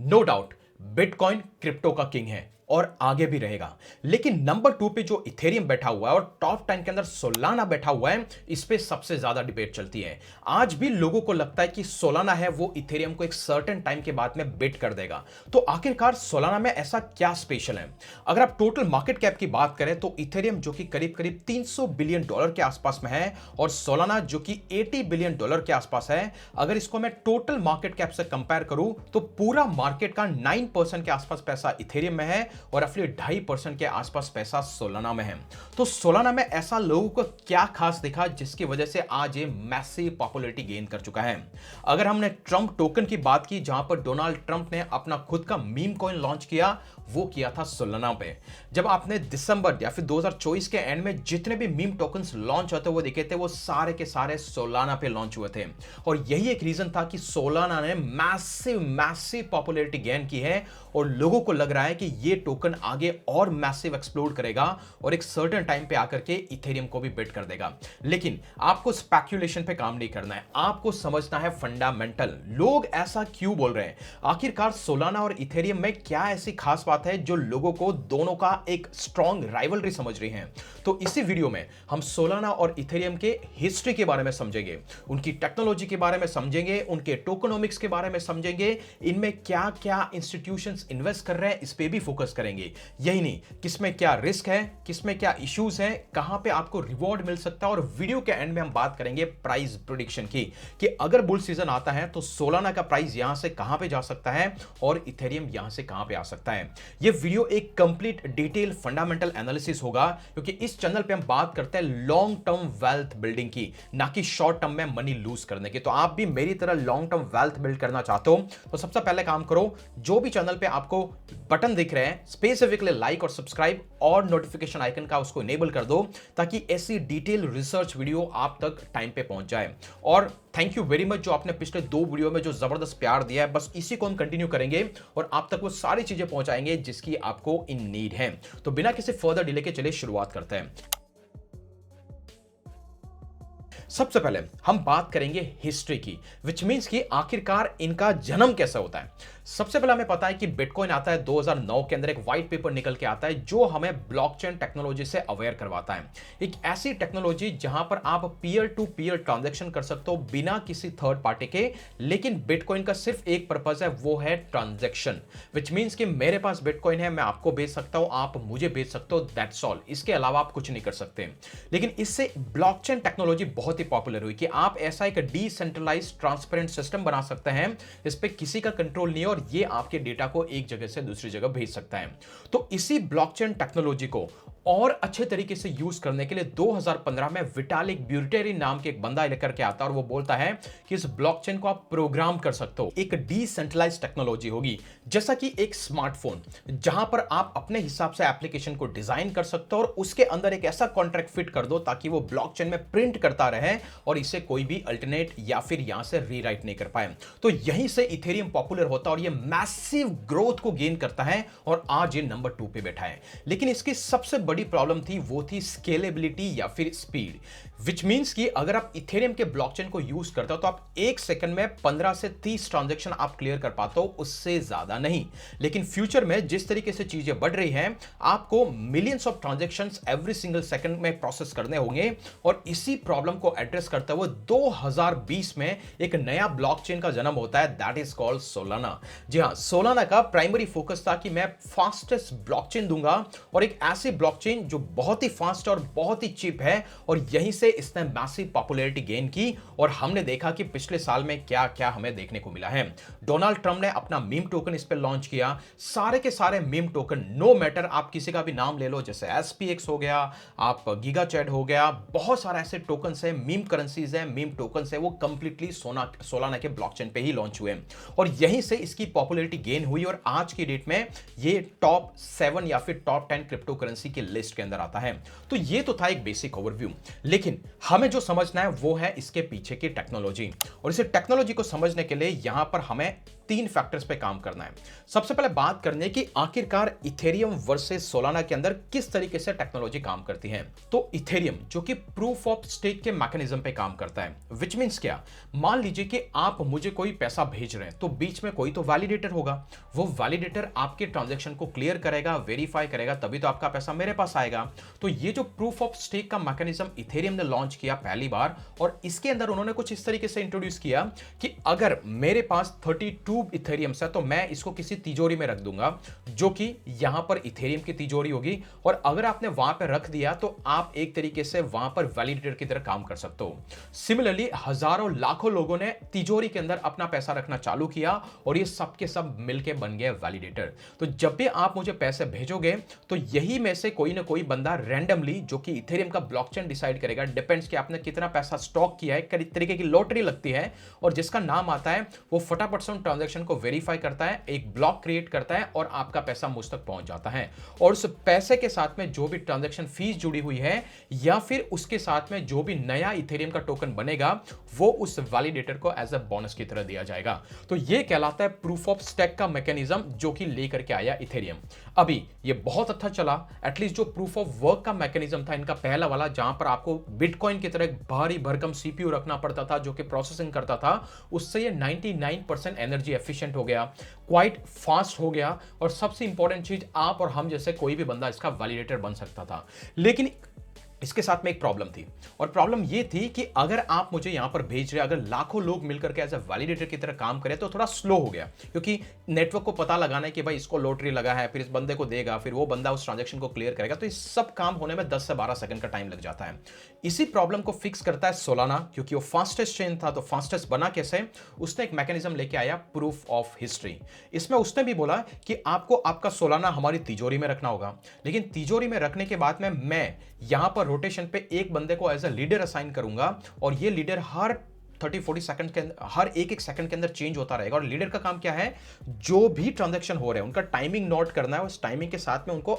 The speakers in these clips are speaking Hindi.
नो डाउट बिटकॉइन क्रिप्टो का किंग है और आगे भी रहेगा। लेकिन नंबर 2 पे जो इथेरियम बैठा हुआ है और टॉप 10 के अंदर सोलाना बैठा हुआ है, इस पे सबसे ज्यादा डिबेट चलती है। आज भी लोगों को लगता है कि सोलाना है वो इथेरियम को एक सर्टेन टाइम के बाद में बिट कर देगा। तो आखिरकार सोलाना में ऐसा क्या स्पेशल है? अगर आप टोटल मार्केट कैप की बात करें तो इथेरियम जो कि करीब करीब $300 बिलियन के आसपास में है और सोलाना जो कि $80 बिलियन के आसपास है। अगर इसको मैं टोटल मार्केट कैप से कंपेयर करूं तो पूरा मार्केट का 9% के आसपास पैसा इथेरियम में है और रफली 2.5% के आसपास पैसा सोलाना में है। तो सोलाना में ऐसा लोगों को क्या खास दिखा जिसकी वजह से आज ये मैसिव पॉपुलैरिटी गेन कर चुका है? अगर हमने ट्रंप टोकन की बात की, जहां पर डोनाल्ड ट्रंप ने अपना खुद का मीम कॉइन लॉन्च किया, वो किया था सोलाना पे। जब आपने दिसंबर या फिर 2024 के एंड में जितने भी मीम टोकन्स लॉन्च होते वो देखे थे, वो सारे के सारे सोलाना पे लॉन्च हुए थे। और यही एक रीजन था कि सोलाना ने मैसिव पॉपुलैरिटी गेन की है और लोगों को लग रहा है कि ये टोकन आगे और मैसिव एक्सप्लोड करेगा और एक सर्टेन टाइम पे आकर के इथेरियम को भी बिट कर देगा। लेकिन आपको स्पेक्यूलेशन पे काम नहीं करना है, आपको समझना है फंडामेंटल। लोग ऐसा क्यों बोल रहे हैं? आखिरकार सोलाना और इथेरियम में क्या ऐसी खास बात है जो लोगों को दोनों का एक स्ट्रॉन्ग राइवलरी समझ रही है? तो इसी वीडियो में हम सोलाना और इथेरियम के हिस्ट्री के बारे में समझेंगे, उनकी टेक्नोलॉजी के बारे में समझेंगे, उनके टोकनोमिक्स के बारे में समझेंगे, इनमें क्या क्या इंस्टीट्यूशंस इन्वेस्ट कर रहे हैं इस पे भी फोकस करेंगे। यही नहीं, किसमें क्या रिस्क है, किसमें क्या इश्यूज हैं, कहां पे आपको रिवॉर्ड मिल सकता है और वीडियो के एंड में हम बात करेंगे प्राइस प्रेडिक्शन की कि अगर बुल सीजन आता है तो सोलाना का प्राइस यहां से कहां पे जा सकता है और इथेरियम यहां से कहां पे आ सकता है। यह वीडियो एक कंप्लीट डिटेल फंडामेंटल एनालिसिस होगा, क्योंकि इस चैनल पे हम बात करते हैं लॉन्ग टर्म वेल्थ बिल्डिंग की, ना कि शॉर्ट टर्म में मनी लूज करने की। तो आप भी मेरी तरह लॉन्ग टर्म वेल्थ बिल्ड करना चाहते हो तो सबसे पहले काम करो, जो भी चैनल पे आपको बटन दिख रहे हैं स्पेसिफिकली लाइक और सब्सक्राइब और नोटिफिकेशन आइकन का उसको इनेबल कर दो, ताकि ऐसी डिटेल रिसर्च वीडियो आप तक टाइम पे पहुंच जाए। और थैंक यू वेरी मच जो आपने पिछले 2 वीडियो में जो जबरदस्त प्यार दिया है, बस इसी को हम कंटिन्यू करेंगे और आप तक वो सारी चीजें पहुंचाएंगे जिसकी आपको इन नीड है। तो बिना किसी फर्दर डिले के चलिए शुरुआत करते हैं। सबसे पहले हम बात करेंगे हिस्ट्री की, विच मींस कि आखिरकार इनका जन्म कैसे होता है। सबसे पहले हमें पता है कि बिटकॉइन आता है 2009 के अंदर, एक व्हाइट पेपर निकल के आता है जो हमें ब्लॉकचेन टेक्नोलॉजी से अवेयर करवाता है। एक ऐसी टेक्नोलॉजी जहां पर आप पीयर टू पीयर ट्रांजैक्शन कर सकते हो बिना किसी थर्ड पार्टी के, लेकिन बिटकॉइन का सिर्फ एक पर्पज है, वो है ट्रांजैक्शन। विच मींस कि मेरे पास बिटकॉइन है, मैं आपको बेच सकता हूं, आप मुझे बेच सकते हो, दैट्स ऑल। इसके अलावा आप कुछ नहीं कर सकते। लेकिन इससे ब्लॉकचेन टेक्नोलॉजी बहुत ही पॉपुलर हुई कि आप ऐसा एक डिसेंट्रलाइज्ड ट्रांसपेरेंट सिस्टम बना सकते हैं, इस पे किसी का कंट्रोल नहीं है और ये आपके डेटा को एक जगह से दूसरी जगह भेज सकता है। तो इसी ब्लॉकचेन टेक्नोलॉजी को और अच्छे तरीके से यूज करने के लिए 2015 में विटालिक ब्यूटेरिन नाम के एक बंदा लेकर के आता है और वो बोलता है कि इस ब्लॉकचेन को आप प्रोग्राम कर सकते हो। एक डिसेंट्रलाइज्ड टेक्नोलॉजी होगी, जैसा कि एक स्मार्टफोन, जहां पर आप अपने हिसाब से एप्लीकेशन को डिजाइन कर सकते हो और उसके अंदर एक ऐसा कॉन्ट्रैक्ट फिट कर दो ताकि वो ब्लॉकचेन में प्रिंट करता रहे और इसे कोई भी अल्टरनेट या फिर यहां से रीराइट नहीं कर पाए। तो यहीं से इथेरियम पॉपुलर होता है और ये मैसिव ग्रोथ को गेन करता है और आज ये नंबर 2 पे बैठा है। लेकिन इसकी सबसे बड़ी प्रॉब्लम थी, वो थी स्केलेबिलिटी या फिर स्पीड। विच मींस कि अगर आप इथेरियम के ब्लॉकचेन को यूज करते हो तो आप 1 सेकंड में 15 से 30 ट्रांजैक्शन आप क्लियर कर पाते हो, उससे ज्यादा नहीं। लेकिन फ्यूचर में जिस तरीके से चीजें बढ़ रही हैं, आपको millions of transactions every single second में प्रोसेस करने होंगे और इसी प्रॉब्लम को एड्रेस करते हुए 2020 में एक नया ब्लॉकचेन का जन्म होता है, दैट इज कॉल्ड सोलाना। जी हां, सोलाना का प्राइमरी फोकस था कि मैं फास्टेस्ट ब्लॉकचेन दूंगा और एक ऐसी ब्लॉकचेन जो बहुत ही फास्ट और बहुत ही चीप है, और यहीं से इसने मैसिव पॉपुलैरिटी गेन की। और हमने देखा कि पिछले साल में क्या क्या हमें देखने को मिला है। डोनाल्ड ट्रंप ने अपना मीम टोकन इस पे लॉन्च किया। सारे के सारे मीम टोकन, नो मैटर आप किसी का भी नाम ले लो, जैसे SPX हो गया, आप गीगा चैट हो गया, बहुत सारे ऐसे टोकन्स हैं, मीम करेंसीज हैं, मीम टोकन्स है, वो कंप्लीटली सोलाना के ब्लॉकचेन पे ही लॉन्च हुए और यहीं से इसकी पॉपुलैरिटी गेन हुई और आज की डेट में ये टॉप 7 या फिर टॉप 10 क्रिप्टो करेंसी की लिस्ट के अंदर आता है। तो ये तो था एक बेसिक ओवरव्यू। लेकिन हमें जो समझना है वो है इसके पीछे की टेक्नोलॉजी, और इसे टेक्नोलॉजी को समझने के लिए यहां पर हमें 3 फैक्टर्स पे काम करना है। सबसे पहले बात करने की आखिरकार इथेरियम वर्सेस सोलाना के अंदर किस तरीके से टेक्नोलॉजी काम करती है। तो इथेरियम जो कि प्रूफ ऑफ स्टेक के मैकेनिज्म पे काम करता है, विच मींस क्या, मान लीजिए कि आप मुझे कोई पैसा भेज रहे हैं तो बीच में कोई तो वैलिडेटर होगा, वो वैलिडेटर आपके ट्रांजैक्शन को क्लियर करेगा, वेरीफाई करेगा, तभी तो आपका पैसा मेरे पास आएगा। तो ये जो प्रूफ ऑफ स्टेक का मैकेनिज्म इथेरियम ने लॉन्च किया पहली बार, और इसके अंदर उन्होंने कुछ इस तरीके से इंट्रोड्यूस किया कि अगर मेरे पास 32 इथेरियम है तो मैं इसको किसी तिजोरी में रख दूंगा जो कि यहां पर इथेरियम की तिजोरी होगी, और अगर आपने वहां पर रख दिया तो आप एक तरीके से वहां पर वैलिडेटर की तरह काम कर सकते हो। सिमिलरली हजारों लाखों लोगों ने तिजोरी के अंदर अपना पैसा रखना चालू किया और ये सब के सब मिलके बन गए वैलिडेटर। तो जब भी आप मुझे पैसे भेजोगे तो यही में से कोई ना कोई बंदा रैंडमली, जो कि इथेरियम का ब्लॉकचेन डिसाइड करेगा, डिपेंड्स कि आपने कितना पैसा स्टॉक किया है, कई तरीके की लॉटरी लगती है, और जिसका नाम आता है वो फटाफट से ट्रांजैक्शन को वेरीफाई करता है, एक ब्लॉक क्रिएट करता है और आपका पैसा मुझ तक पहुंच जाता है। और उस पैसे के साथ में जो भी ट्रांजैक्शन फीस जुड़ी हुई है या फिर उसके साथ में जो भी नया इथेरियम का टोकन बनेगा वो उस वैलिडेटर को एज अ बोनस की तरह दिया जाएगा। तो ये कहलाता है प्रूफ ऑफ स्टेक का मैकेनिज्म जो कि लेकर के आया इथेरियम। अभी ये बहुत अच्छा चला, एटलीस्ट जो प्रूफ ऑफ वर्क का मैकेनिज्म था इनका पहला वाला, जहां पर आपको बिटकॉइन की तरह भारी भरकम सीपीयू रखना पड़ता था जो कि प्रोसेसिंग करता था, उससे ये 99% एनर्जी एफिशिएंट हो गया, क्वाइट फास्ट हो गया, और सबसे इंपॉर्टेंट चीज, आप और हम जैसे कोई भी बंदा इसका वैलिडेटर बन सकता था। लेकिन इसके साथ में एक प्रॉब्लम थी, और प्रॉब्लम ये थी कि अगर आप मुझे यहां पर भेज रहे, अगर लाखों लोग मिलकर के एज अ वैलिडेटर की तरह काम करें तो थोड़ा स्लो हो गया, क्योंकि नेटवर्क को पता लगाना है कि भाई इसको लॉटरी लगा है, फिर इस बंदे को देगा, फिर वो बंदा उस ट्रांजैक्शन को क्लियर करेगा, तो इस सब काम होने में 10 से 12 सेकंड का टाइम लग जाता है। इसी प्रॉब्लम को फिक्स करता है सोलाना, क्योंकि वो फास्टेस्ट चेन था। तो फास्टेस्ट बना कैसे, उसने एक मैकेनिज्म लेके आया, प्रूफ ऑफ हिस्ट्री। इसमें उसने भी बोला कि आपको आपका सोलाना हमारी तिजोरी में रखना होगा, लेकिन तिजोरी में रखने के बाद में मैं यहां पर रोटेशन पे एक बंदे को एज अ लीडर असाइन करूंगा, और ये लीडर हर 30-40 सेकंड के अंदर, हर एक सेकंड के अंदर चेंज होता रहेगा। और लीडर का काम क्या है, जो भी ट्रांजैक्शन हो रहे हैं उनका टाइमिंग नोट करना है, उस टाइमिंग के साथ में उनको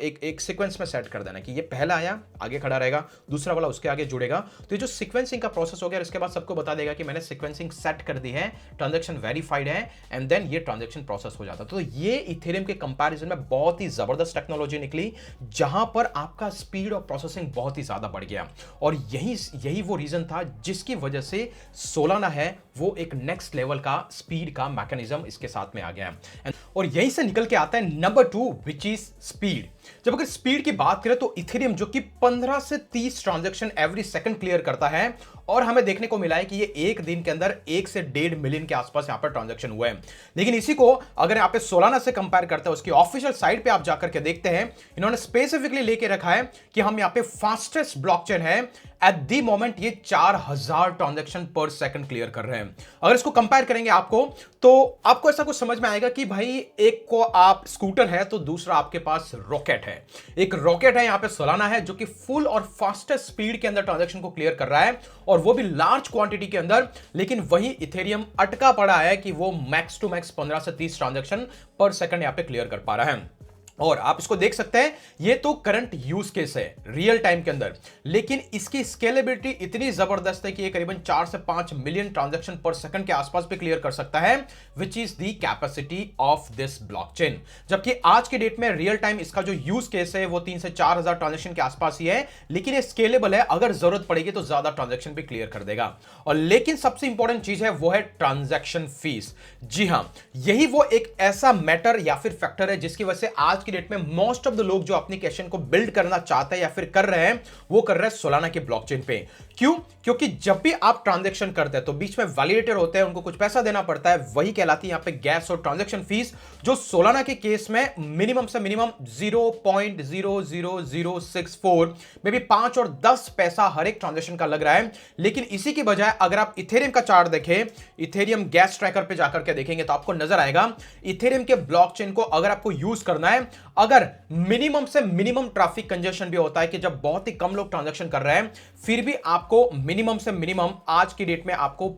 एक सीक्वेंस में सेट कर देना है कि ये पहला आया आगे खड़ा रहेगा, दूसरा वाला उसके आगे जुड़ेगा। तो ये जो सीक्वेंसिंग का प्रोसेस हो गया, इसके बाद सबको बता देगा कि मैंने सीक्वेंसिंग सेट कर दी है, ट्रांजैक्शन वेरीफाइड है, एंड देन ये ट्रांजैक्शन प्रोसेस हो जाता है। तो ये इथेरियम के कंपैरिजन में बहुत ही जबरदस्त टेक्नोलॉजी निकली, जहां पर आपका स्पीड और प्रोसेसिंग बहुत ही ज्यादा बढ़ गया। और यही वो रीजन था जिसकी वजह से सोलाना है वो एक नेक्स्ट लेवल का स्पीड का मैकेनिज्म इसके साथ में आ गया है। और यहीं से निकल के आता है नंबर 2, विच इज स्पीड। जब अगर स्पीड की बात करें तो इथेरियम जो कि 15 से 30 ट्रांजैक्शन एवरी सेकंड क्लियर करता है, और हमें देखने को मिला है कि ये एक दिन के अंदर 1 से 1.5 मिलियन के आसपास यहां पर ट्रांजैक्शन हुए हैं। लेकिन इसी को अगर यहां पे सोलाना से कंपेयर करते हैं, उसकी ऑफिशियल साइट पे आप जाकर के देखते हैं, इन्होंने स्पेसिफिकली लेके रखा है कि हम यहां पे फास्टेस्ट ब्लॉकचेन है एट द मोमेंट, ये 4000 ट्रांजैक्शन पर सेकंड क्लियर कर रहे हैं। अगर इसको कंपेयर करेंगे आपको, तो आपको ऐसा कुछ समझ में आएगा कि भाई एक को आप स्कूटर है तो दूसरा आपके पास रॉकेट है। एक रॉकेट है, यहां पे सोलाना है जो कि फुल और फास्टेस्ट स्पीड के अंदर ट्रांजैक्शन को क्लियर कर रहा है, और वो भी लार्ज क्वांटिटी के अंदर। लेकिन वही इथेरियम अटका पड़ा है कि वो मैक्स टू मैक्स 15 से 30 ट्रांजैक्शन पर सेकंड यहां पे क्लियर कर पा रहा है। और आप इसको देख सकते हैं, ये तो करंट यूज केस है रियल टाइम के अंदर, लेकिन इसकी स्केलेबिलिटी इतनी जबरदस्त है कि ये करीबन 4 से 5 मिलियन ट्रांजैक्शन पर सेकंड के आसपास पे क्लियर कर सकता है, which is the capacity of this blockchain. जबकि आज के डेट में रियल टाइम इसका जो यूज केस है वो 3 से 4000 ट्रांजैक्शन के आसपास ही है, लेकिन ये स्केलेबल है, अगर जरूरत पड़ेगी तो ज्यादा ट्रांजैक्शन भी क्लियर कर देगा। और लेकिन सबसे इंपॉर्टेंट चीज है वो है ट्रांजैक्शन फीस। जी हां, यही वो एक ऐसा मैटर या फिर फैक्टर है जिसकी वजह से आज डेट में मोस्ट ऑफ द लोग जो एप्लीकेशन को बिल्ड करना चाहते हैं या फिर कर रहे हैं, वो कर रहे हैं सोलाना के ब्लॉकचेन पे। क्यों? क्योंकि जब भी आप ट्रांजैक्शन करते हैं तो बीच में वैलिडेटर होते हैं, उनको कुछ पैसा देना पड़ता है, वही कहलाती है यहां पे गैस और ट्रांजैक्शन फीस, जो सोलाना के केस में मिनिमम से मिनिमम 0.00064 में भी 5 और 10 पैसा हर एक ट्रांजैक्शन का लग रहा है। लेकिन इसी की बजाय अगर आप इथेरियम का चार्ट देखें, इथेरियम गैस ट्रैकर पे जाकर के देखेंगे तो आपको नजर आएगा, इथेरियम के ब्लॉकचेन को अगर आपको यूज करना है, अगर मिनिमम से मिनिमम ट्रैफिक कंजेशन भी होता है कि जब बहुत ही कम लोग ट्रांजैक्शन कर रहे हैं, फिर भी आपको मिनिमम से मिनिमम आज की डेट में आपको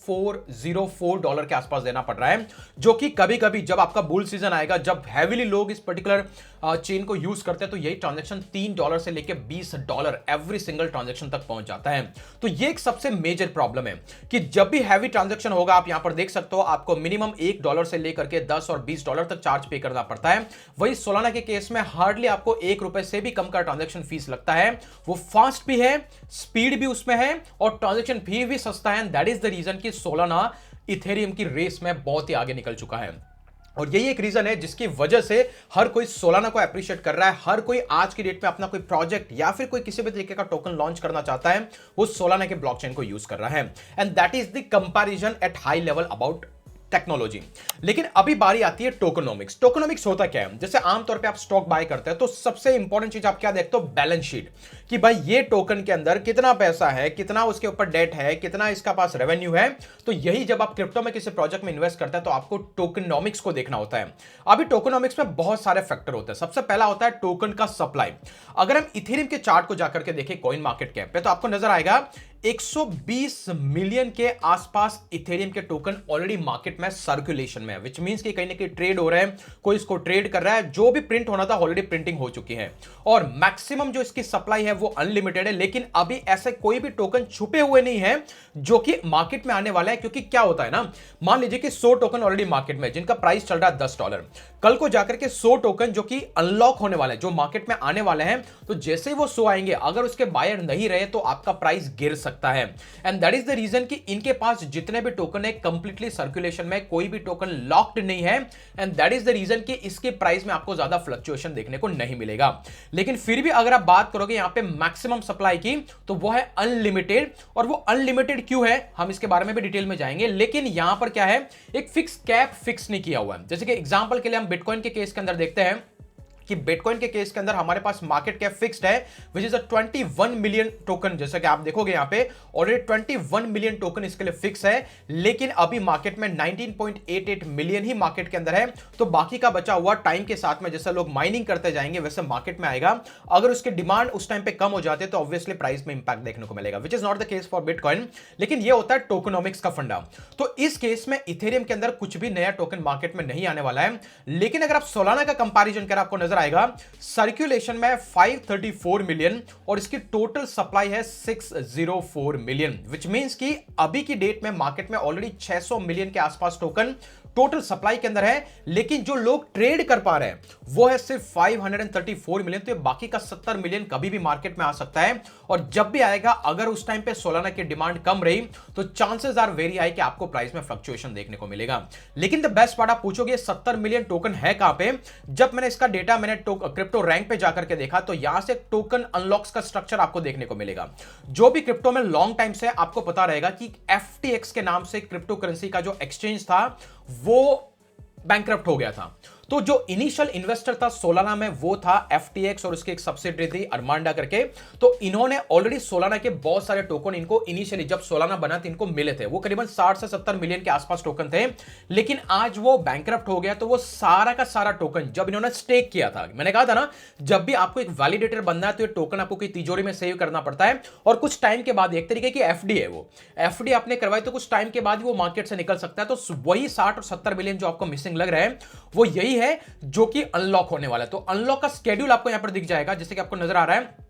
$0.404 के आसपास देना पड़ रहा है, जो कि कभी कभी जब आपका बुल सीजन आएगा, जब हैवीली लोग इस पर्टिकुलर चेन को यूज करते हैं, तो यही ट्रांजैक्शन $3 से लेकर $20 एवरी सिंगल ट्रांजैक्शन तक पहुंच जाता है। तो ये एक सबसे मेजर प्रॉब्लम है कि जब भी हैवी ट्रांजैक्शन होगा, आप यहां पर देख सकते हो, आपको मिनिमम $1 से लेकर के $10 और $20 तक चार्ज पे करना पड़ता है। वही सोलाना के केस में हार्डली आपको ₹1 से भी कम का ट्रांजैक्शन फीस लगता है। वो फास्ट भी है, स्पीड भी उसमें है और ट्रांजैक्शन फी भी सस्ता है। दैट इज द रीजन कि सोलाना इथेरियम की रेस में बहुत ही आगे निकल चुका है। और यही एक रीजन है जिसकी वजह से हर कोई सोलाना को अप्रिशिएट कर रहा है। हर कोई आज की डेट में अपना कोई प्रोजेक्ट या फिर कोई किसी भी तरीके का टोकन लॉन्च करना चाहता है, वो सोलाना के ब्लॉकचेन को यूज कर रहा है। And that is the comparison at high level about technology. लेकिन अभी बारी आती है टोकनोमिक्स। टोकनोमिक्स होता क्या है? जैसे आमतौर पे आप स्टॉक बाय करते हैं तो सबसे इंपॉर्टेंट चीज आप क्या देखते हो? बैलेंस शीट, कि भाई ये टोकन के अंदर कितना पैसा है, कितना उसके ऊपर डेट है, कितना इसका पास रेवेन्यू है। तो यही जब आप क्रिप्टो में किसी प्रोजेक्ट में इन्वेस्ट करते हैं तो आपको टोकनोमिक्स को देखना होता है। अभी टोकनोमिक्स में बहुत सारे फैक्टर होते हैं। सबसे पहला होता है टोकन का सप्लाई। अगर हम इथेरियम के चार्ट को जाकर के देखें कॉइन मार्केट कैप पे, तो आपको नजर आएगा 120 मिलियन के आसपास इथेरियम के टोकन ऑलरेडी मार्केट में सर्कुलेशन में है, विच मींस कि कहीं ना कहीं ट्रेड हो रहे हैं, कोई इसको ट्रेड कर रहा है। जो भी प्रिंट होना था ऑलरेडी प्रिंटिंग हो चुकी है और मैक्सिमम जो इसकी सप्लाई है वो अनलिमिटेड है। लेकिन अभी ऐसे कोई भी टोकन छुपे हुए नहीं है जो कि मार्केट में आने वाला है, क्योंकि क्या होता है ना, मान लीजिए कि 100 टोकन ऑलरेडी मार्केट में जिनका प्राइस चल रहा है $10, कल को जाकर के 100 टोकन जो कि अनलॉक होने वाले हैं, जो मार्केट में आने वाले हैं, तो जैसे ही वो 100 आएंगे, अगर उसके बायर नहीं रहे तो आपका प्राइस गिर सकता है। And that is the reason कि इनके पास जितने भी टोकन है कंप्लीटली सर्कुलेशन में, कोई भी टोकन लॉक्ड नहीं है। And that is the reason कि इसके प्राइस में आपको ज्यादा फ्लक्चुएशन देखने को नहीं मिलेगा। लेकिन फिर भी अगर आप बात करोगे यहां पे मैक्सिमम सप्लाई की, तो वो है अनलिमिटेड। और वो अनलिमिटेड क्यों है, हम इसके बारे में भी डिटेल में जाएंगे। लेकिन यहां पर क्या है, एक फिक्स कैप फिक्स नहीं किया हुआ है। जैसे कि एग्जांपल के लिए हम बिटकॉइन के केस के अंदर देखते हैं कि बिटकॉइन के केस के अंदर हमारे पास मार्केट कैप फिक्स्ड है, which is a 21 million token. जैसे कि आप देखोगे यहां पे ऑलरेडी 21 मिलियन टोकन इसके लिए फिक्स है। लेकिन अभी मार्केट में 19.88 मिलियन ही मार्केट के अंदर है। तो बाकी का बचा हुआ टाइम के साथ में जैसे लोग माइनिंग करते जाएंगे वैसे मार्केट में आएगा। अगर उसकी डिमांड उस टाइम पे कम हो जाती है तो ऑब्वियसली प्राइस में इंपैक्ट देखने को मिलेगा, which is not the case for bitcoin. लेकिन ये होता है टोकनोमिक्स का फंडा। तो इस केस में इथेरियम के अंदर कुछ भी नया टोकन मार्केट में नहीं आने वाला है। लेकिन अगर आप सोलाना का कंपैरिजन करें, आपको नजर आएगा सर्कुलेशन में 534 मिलियन और इसकी टोटल सप्लाई है 604 मिलियन, विच मींस कि अभी की डेट में मार्केट में ऑलरेडी 600 मिलियन के आसपास टोकन टोटल सप्लाई के अंदर है। लेकिन जो लोग ट्रेड कर पा रहे हैं वो है सिर्फ 534 मिलियन। तो ये बाकी का 70 मिलियन कभी भी मार्केट में आ सकता है। और जब भी आएगा, अगर उस टाइम पे सोलाना की डिमांड कम रही तो चांसेस आर वेरी हाई कि आपको प्राइस में फ्लक्चुएशन देखने को मिलेगा। लेकिन द बेस्ट पार्ट, आप पूछोगे 70 मिलियन टोकन है कहां पे? जब मैंने इसका डेटा क्रिप्टो रैंक पे जाकर के देखा तो यहां से टोकन अनलॉक्स का स्ट्रक्चर आपको देखने को मिलेगा। जो भी क्रिप्टो में लॉन्ग टाइम से आपको पता रहेगा कि FTX के नाम से क्रिप्टो करेंसी का जो एक्सचेंज था वो बैंकरप्ट हो गया था। तो जो इनिशियल इन्वेस्टर था सोलाना में वो था FTX और उसकी एक सब्सिडरी थी अर्मांडा करके। तो इन्होंने ऑलरेडी सोलाना के बहुत सारे टोकन इनको इनिशियली जब सोलाना बना था इनको मिले थे। वो करीबन 60 से 70 मिलियन के आसपास टोकन थे। लेकिन आज वो बैंकरप्ट हो गया। तो वो सारा का सारा टोकन जब इन्होंने स्टेक किया था, मैंने कहा था ना, जब भी आपको एक वैलिडेटर बनना है तो ये टोकन आपको कोई तिजोरी में सेव करना पड़ता है और कुछ टाइम के बाद, एक तरीके की FD है वो, FD आपने करवाई तो कुछ टाइम के बाद वो मार्केट से निकल सकता है। तो वही 60 और 70 मिलियन जो आपको मिसिंग लग रहा है वो यही है जो कि अनलॉक होने वाला है। तो अनलॉक का स्केड्यूल आपको यहां पर दिख जाएगा, जैसे कि आपको नजर आ रहा है।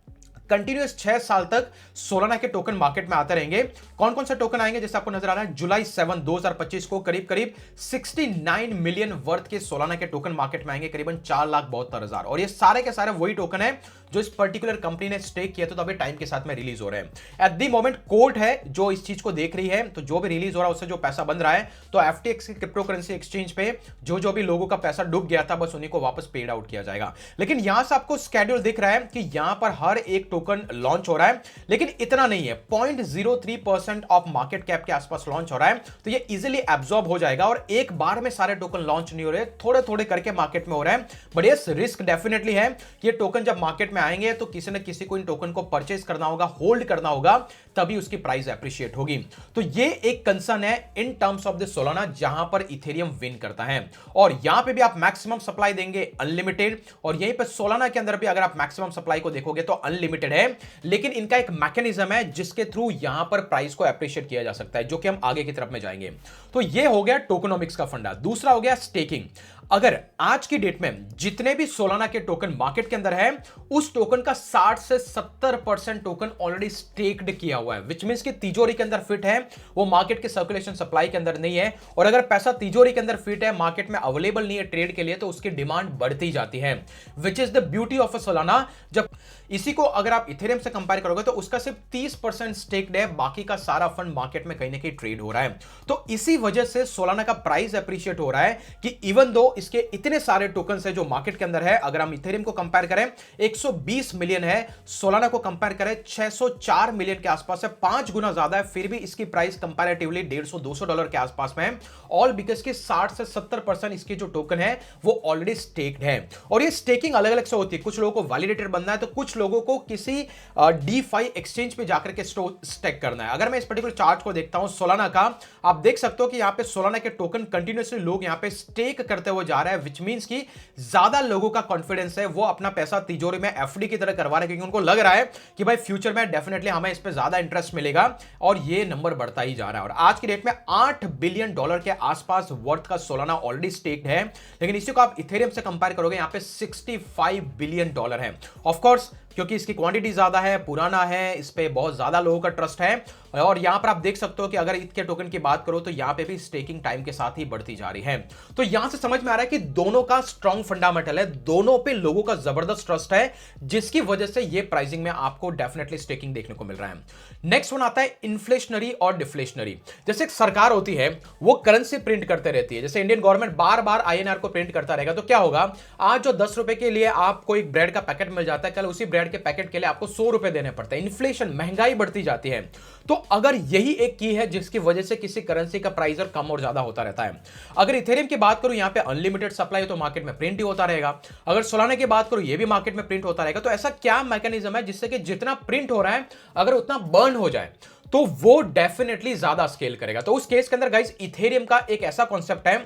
कंटिन्यूअस 6 साल तक सोलाना के टोकन मार्केट में आते रहेंगे। कौन कौन से टोकन आएंगे? जैसे आपको नजर आ रहा है जुलाई 7, 2025 को करीब करीब 69 मिलियन वर्थ के सोलाना के टोकन मार्केट में आएंगे, करीबन 4,72,000। और ये सारे के सारे वही टोकन है जो इस पर्टिकुलर कंपनी ने स्टेक किया था, तो अभी टाइम के साथ में रिलीज हो रहे हैं। एट द मोमेंट कोर्ट है जो इस चीज को देख रही है। तो जो भी रिलीज हो रहा है उससे जो पैसा बन रहा है, तो FTX क्रिप्टो करेंसी एक्सचेंज पे जो भी लोगों का पैसा डूब गया था बस उन्हीं को वापस पेड आउट किया जाएगा। लेकिन यहां से आपको स्केड्यूल दिख रहा है कि यहां पर हर एक टोकन लॉन्च हो रहा है। लेकिन इतना नहीं है, 0.03% ऑफ मार्केट कैप के आसपास लॉन्च हो रहा है। तो ये इजीली एब्जॉर्ब हो जाएगा और एक बार में सारे टोकन लॉन्च नहीं हो रहे, थोड़े थोड़े करके मार्केट में हो रहा है। बट यस, रिस्क डेफिनेटली है कि ये टोकन जब मार्केट में आएंगे तो किसी न किसी को इन टोकन को परचेज करना होगा, होल्ड करना होगा, तभी उसकी प्राइस एप्रिशिएट होगी। तो ये एक कंसर्न है in terms of the Solana, जहां पर इथेरियम विन करता है। और यहां पे भी आप मैक्सिमम सप्लाई देंगे अनलिमिटेड, और यहीं पे सोलाना के अंदर भी अगर आप मैक्सिमम सप्लाई को देखोगे तो अनलिमिटेड लिमिटेड है, लेकिन इनका एक मैकेनिज्म है जिसके थ्रू यहां पर प्राइस को एप्रिशिएट किया जा सकता है, जो कि हम आगे की तरफ में जाएंगे। तो ये हो गया टोकनोमिक्स का फंडा। दूसरा हो गया स्टेकिंग। अगर आज की डेट में जितने भी सोलाना के टोकन मार्केट के अंदर है, उस टोकन का 60 से 70% टोकन ऑलरेडी स्टेक्ड किया हुआ है, विच मींस कि तिजोरी के अंदर फिट है, वो मार्केट के सर्कुलेशन सप्लाई के अंदर नहीं है। और अगर पैसा तिजोरी के अंदर फिट है, मार्केट में अवेलेबल नहीं है ट्रेड के लिए, तो उसकी डिमांड बढ़ती जाती है, which is the beauty of a Solana. जब इसी को अगर आप इथेरियम से कंपेयर करोगे तो उसका सिर्फ 30% स्टेक्ड है, बाकी का सारा फंड मार्केट में कहीं ना कहीं ट्रेड हो रहा है। तो इसी वजह से सोलाना का प्राइस एप्रिशिएट हो रहा है कि इवन दो इसके इतने सारे टोकन्स है जो मार्केट के अंदर है, अगर हम इथेरियम को कंपेयर करें 120 मिलियन है, सोलाना को कंपेयर करें 604 मिलियन के आसपास है, 5 गुना ज्यादा है, फिर भी इसकी प्राइस कंपैरेटिवली $150-200 के आसपास में है। ऑल बिकॉज के 60 से 70% इसके जो टोकन है वो ऑलरेडी स्टेक्ड है। और ये स्टेकिंग अलग अलग से होती है, कुछ लोगों को वैलिडेटेड बनना है, तो कुछ लोगों को किसी DeFi एक्सचेंज पे जाकर के स्टेक करना है। अगर मैं इस पर्टिकुलर चार्ट को देखता हूं सोलाना का, आप देख सकते हो कि यहां पे सोलाना के टोकन कंटिन्यूअसली लोग यहां पे स्टेक करते हुए जा रहे हैं, विच मींस कि ज्यादा लोगों का कॉन्फिडेंस है, वो अपना पैसा तिजोरी में एफडी की तरह करवा रहे हैं, क्योंकि उनको लग रहा है कि भाई फ्यूचर में डेफिनेटली हमें इस पे ज्यादा इंटरेस्ट मिलेगा, और ये नंबर बढ़ता ही जा रहा है। और आज की डेट में $8 बिलियन के आसपास वर्थ का सोलाना ऑलरेडी स्टेक्ड है, लेकिन इसी को आप इथेरियम से कंपेयर करोगे यहां पे $65 बिलियन है। ऑफ कोर्स क्योंकि इसकी क्वांटिटी ज्यादा है, पुराना है, इस पे बहुत ज्यादा लोगों का ट्रस्ट है। और यहां पर आप देख सकते हो कि अगर इसके टोकन की बात करो तो यहां पे भी स्टेकिंग टाइम के साथ ही बढ़ती जा रही है। तो यहां से समझ में आ रहा है कि दोनों का स्ट्रॉन्ग फंडामेंटल है, दोनों पे लोगों का जबरदस्त ट्रस्ट है, जिसकी वजह से ये प्राइसिंग में आपको डेफिनेटली स्टेकिंग देखने को मिल रहा है। नेक्स्ट वन आता है इन्फ्लेशनरी और डिफ्लेशनरी। जैसे एक सरकार होती है, वो करेंसी प्रिंट करते रहती है, जैसे इंडियन गवर्नमेंट बार बार INR को प्रिंट करता रहेगा, तो क्या होगा, आज जो 10 रुपए के लिए आपको एक ब्रेड का पैकेट मिल जाता है, कल उसी ब्रेड के पैकेट के लिए आपको 100 रुपए देने पड़ते हैं। इन्फ्लेशन, महंगाई बढ़ती जाती है। तो अगर यही एक की है जिसकी वजह से किसी करेंसी का प्राइस और कम और ज्यादा होता रहता है। अगर इथेरियम की बात करूं, यहां पे अनलिमिटेड सप्लाई है, तो मार्केट में प्रिंट ही होता रहेगा। अगर सोलाना की बात करूं, ये भी मार्केट में प्रिंट होता रहेगा। तो ऐसा क्या मैकेनिज्म है जिससे कि जितना प्रिंट हो रहा है, अगर उतना बर्न हो जाए तो वो डेफिनेटली ज्यादा स्केल करेगा। तो उस केस के अंदर गाइस इथेरियम का एक ऐसा कॉन्सेप्ट है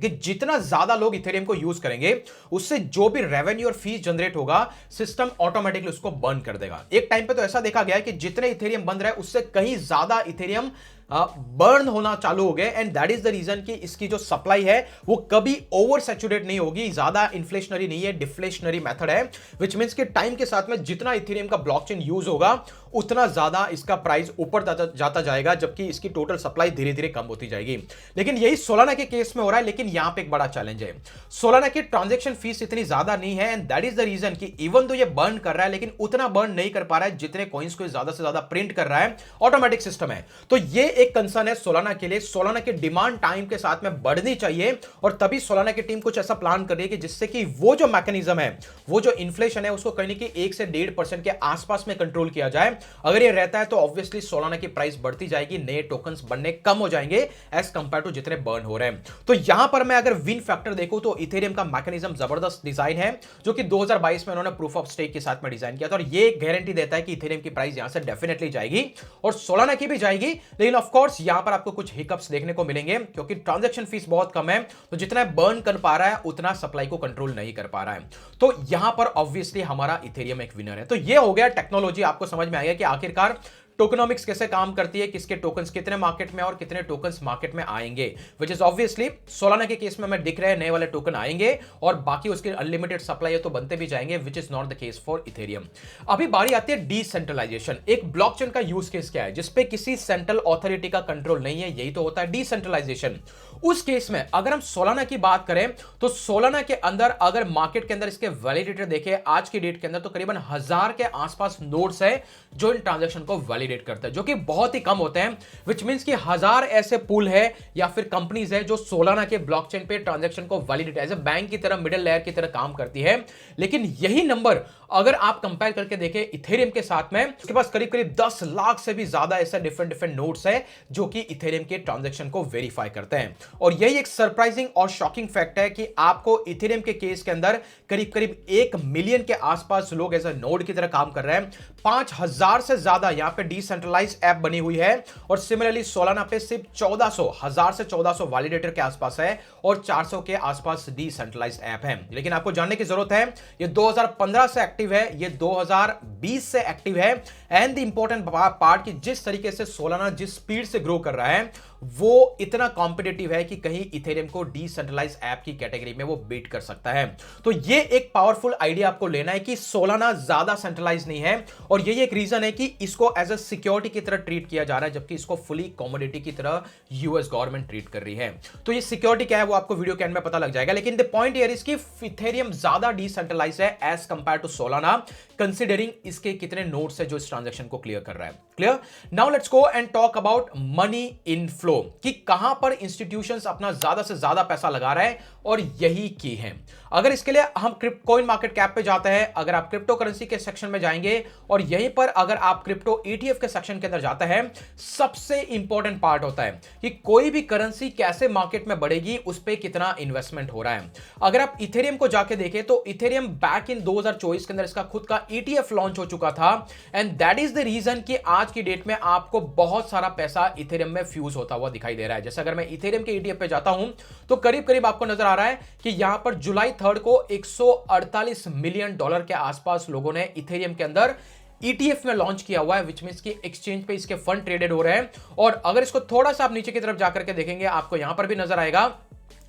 कि जितना ज्यादा लोग इथेरियम को यूज करेंगे, उससे जो भी रेवेन्यू और फीस जनरेट होगा, सिस्टम ऑटोमेटिकली उसको बर्न कर देगा। एक टाइम पे तो ऐसा देखा गया है कि जितने इथेरियम बन रहे हैं, उससे कहीं ज्यादा इथेरियम बर्न होना चालू हो गए, and that is the reason कि इसकी जो सप्लाई है वो कभी ओवर सैचुरेट नहीं होगी, ज्यादा इन्फ्लेशनरी नहीं है, डिफ्लेशनरी मेथड है, विच मींस कि टाइम के साथ में जितना इथेरियम का ब्लॉकचेन यूज होगा, उतना ज्यादा इसका प्राइस ऊपर जाता जाएगा, जबकि इसकी टोटल सप्लाई धीरे धीरे कम होती जाएगी। लेकिन यही सोलाना के केस में हो रहा है, लेकिन यहां पे एक बड़ा चैलेंज है, सोलाना की ट्रांजैक्शन फीस इतनी ज्यादा नहीं है, and that is the reason कि इवन तो ये बर्न कर रहा है, लेकिन उतना बर्न नहीं कर पा रहा है जितने कॉइंस को ज्यादा से ज्यादा प्रिंट कर रहा है। ऑटोमेटिक सिस्टम है, तो ये एक कंसर्न है सोलाना के लिए। सोलाना की डिमांड टाइम के साथ में बढ़नी चाहिए, और तभी सोलाना की टीम कुछ ऐसा प्लान कर रही है कि जिससे कि वो जो मैकेनिज्म है, वो जो इन्फ्लेशन है, उसको कहीं कि 1 से 1.5% के आसपास में कंट्रोल किया जाए। अगर ये रहता है तो ऑब्वियसली सोलाना की प्राइस बढ़ती जाएगी, नए टोकन्स बनने कम हो जाएंगे एज कंपेयर टू जितने बर्न हो रहे हैं। तो यहां पर मैं अगर विन फैक्टर देखूं तो इथेरियम का मैकेनिज्म जबरदस्त डिजाइन है, जो कि 2022 में उन्होंने प्रूफ ऑफ स्टेक के साथ में डिजाइन किया था, और ये गारंटी देता है कि इथेरियम की प्राइस यहां से डेफिनेटली जाएगी और सोलाना की भी जाएगी। लेकिन ऑफ कोर्स यहां पर आपको कुछ हिकअप्स देखने को मिलेंगे, क्योंकि ट्रांजैक्शन फीस बहुत कम है, तो जितना बर्न कर पा रहा है उतना सप्लाई को कंट्रोल नहीं कर पा रहा है। तो यहां पर ऑब्वियसली हमारा इथेरियम एक विनर है। तो ये हो गया टेक्नोलॉजी, आपको समझ में आ गया कि आखिरकार टोकनोमिक्स कैसे काम करती है, किसके टोकन्स कितने मार्केट में और कितने टोकन्स मार्केट में आएंगे, विच इज ऑब्वियसली सोलाना के केस में हमें दिख रहे हैं नए वाले टोकन आएंगे, और बाकी उसके अनलिमिटेड सप्लाई है तो बनते भी जाएंगे, which is not the case for Ethereum. अभी बारी आती है डिसेंट्रलाइजेशन। एक ब्लॉकचेन का यूज केस क्या है, जिसपे किसी सेंट्रल अथॉरिटी का कंट्रोल नहीं है, यही तो होता है डिसेंट्रलाइजेशन। उस केस में अगर हम सोलाना की बात करें, तो सोलाना के अंदर अगर मार्केट के अंदर इसके वैलिडेटर देखें आज की डेट के अंदर, तो करीबन 1000 के आसपास नोड्स है जो इन ट्रांजैक्शन को वैलिडेट करते हैं, जो कि बहुत ही कम होते हैं, विच मींस कि 1000 ऐसे पूल है या फिर कंपनीज है जो सोलाना के ब्लॉकचेन पे ट्रांजैक्शन को वैलिडेट एज ए बैंक की तरह, मिडिल लेयर की तरह काम करती है। लेकिन यही नंबर अगर आप कंपेयर करके देखें इथेरियम के साथ में, उसके पास करीब करीब 10 लाख से भी ज्यादा ऐसे डिफरेंट नोड्स है जो कि इथेरियम के ट्रांजैक्शन को वेरीफाई करते हैं। और यही एक सरप्राइजिंग और शॉकिंग फैक्ट है कि आपको इथेरियम के केस के अंदर करीब करीब 1 मिलियन के आसपास लोग एज अ नोड की तरह काम कर रहे हैं। 5000 से ज्यादा यहां पे डिसेंट्रलाइज ऐप बनी हुई है और सिमिलरली सोलाना पे सिर्फ 1400 से 1400 वैलिडेटर के आसपास है और 400 के आसपास डिसेंट्रलाइज ऐप है। लेकिन आपको जानने की जरूरत है, ये 2015 से एक्टिव है, ये 2020 से एक्टिव है। एंड द इंपॉर्टेंट पार्ट कि जिस तरीके से सोलाना जिस स्पीड से ग्रो कर रहा है वो इतना कॉम्पिटिटिव है कि कहीं इथेरियम को डिसेंट्रलाइज ऐप की कैटेगरी में वो बीट कर सकता है। तो ये एक पावरफुल आइडिया आपको लेना है कि सोलाना ज्यादा सेंट्रलाइज नहीं है और यही एक रीजन है कि इसको एज अ सिक्योरिटी की तरह ट्रीट किया जा रहा है, जबकि इसको फुली कमोडिटी की तरह यूएस गवर्नमेंट ट्रीट कर रही है। तो ये सिक्योरिटी क्या है वो आपको वीडियो के एंड में पता लग जाएगा। लेकिन द पॉइंट हियर इज कि इथेरियम ज्यादा डिसेंट्रलाइज है as compare to Solana, considering इसके कितने नोड्स है जो इस ट्रांजैक्शन को क्लियर कर रहा है। Clear? Now let's go and talk about money inflow, कि कहां पर इंस्टीट्यूशंस अपना ज्यादा से ज्यादा पैसा लगा रहे हैं और यही की है। अगर इसके लिए हम कॉइन मार्केट कैप पे जाते हैं, अगर आप क्रिप्टो करेंसी के सेक्शन में जाएंगे और यहीं पर अगर आप क्रिप्टो ईटीएफ के सेक्शन के अंदर जाते हैं, सबसे इंपॉर्टेंट पार्ट होता है कि कोई भी करेंसी कैसे मार्केट में बढ़ेगी, उस पर कितना इन्वेस्टमेंट हो रहा है। अगर आप इथेरियम को जाके देखें तो इथेरियम बैक इन 2024 के अंदर इसका खुद का ईटीएफ लॉन्च हो चुका था and that is the reason कि आज की डेट में आपको बहुत सारा पैसा इथेरियम में फ्यूज होता हुआ दिखाई दे रहा है। जैसे अगर मैं इथेरियम के ईटीएफ पे जाता हूं तो करीब करीब आपको नजर आ रहा है कि यहां पर जुलाई 3 को 148 मिलियन डॉलर के आसपास लोगों ने इथेरियम के अंदर ईटीएफ में लॉन्च किया हुआ है, विच मींस कि एक्सचेंज पे इसके फंड ट्रेडेड हो रहे हैं। और अगर इसको थोड़ा सा आप नीचे की तरफ जाकर के देखेंगे, आपको यहां पर भी नजर आएगा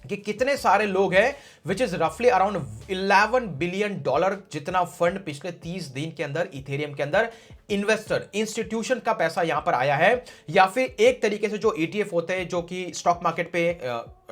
कि कितने सारे लोग हैं, विच इज रफली अराउंड 11 बिलियन डॉलर जितना फंड पिछले 30 दिन के अंदर इथेरियम के अंदर इन्वेस्टर इंस्टीट्यूशन का पैसा यहां पर आया है, या फिर एक तरीके से जो ईटीएफ होते हैं जो कि स्टॉक मार्केट पे